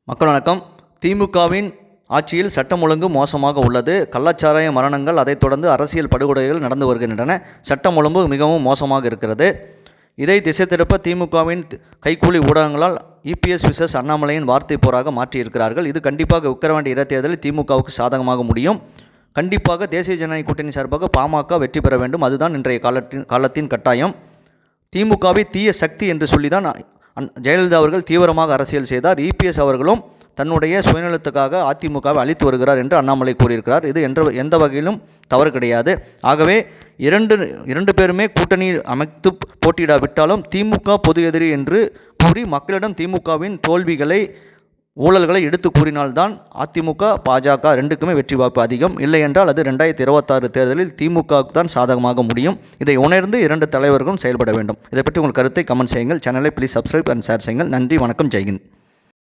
மக்கள் வணக்கம். திமுகவின் ஆட்சியில் சட்டம் ஒழுங்கு மோசமாக உள்ளது. கள்ளச்சாராய மரணங்கள், அதைத் தொடர்ந்து அரசியல் படுகொலைகள் நடந்து வருகின்றன. சட்டம் ஒழுங்கு மிகவும் மோசமாக இருக்கிறது. இதை திசை திருப்ப திமுகவின் கைக்கூலி ஊடகங்களால் இபிஎஸ் விசஸ் அண்ணாமலையின் வார்த்தை போராக மாற்றியிருக்கிறார்கள். இது கண்டிப்பாக உக்கிரவாண்டி இடைத்தேர்தலில் திமுகவுக்கு சாதகமாக முடியும். கண்டிப்பாக தேசிய ஜனநாயக கூட்டணி சார்பாக பாமக வெற்றி பெற வேண்டும். அதுதான் இன்றைய காலத்தின் கட்டாயம். திமுகவை தீய சக்தி என்று சொல்லிதான் ஜெயலலிதா அவர்கள் தீவிரமாக அரசியல் செய்தார். இபிஎஸ் அவர்களும் தன்னுடைய சுயநலத்துக்காக அதிமுகவை அழித்து வருகிறார் என்று அண்ணாமலை கூறியிருக்கிறார். இது எந்த வகையிலும் தவறு கிடையாது. ஆகவே இரண்டு பேருமே கூட்டணி அமைத்து போட்டியிடாவிட்டாலும் திமுக பொது எதிரி என்று கூறி மக்களிடம் திமுகவின் தோல்விகளை, ஊழல்களை எடுத்து கூறினால்தான் அதிமுக பாஜக ரெண்டுக்குமே வெற்றி வாய்ப்பு அதிகம். இல்லை என்றால் அது 2026 தேர்தலில் திமுகவுக்கு தான் சாதகமாக முடியும். இதை உணர்ந்து இரண்டு தலைவர்களும் செயல்பட வேண்டும். இதை பற்றி உங்கள் கருத்தை கமெண்ட் செய்யுங்கள். சேனலை ப்ளீஸ் சப்ஸ்கிரைப் அண்ட் ஷேர் செய்யுங்கள். நன்றி, வணக்கம், ஜெய்ஹிந்த்.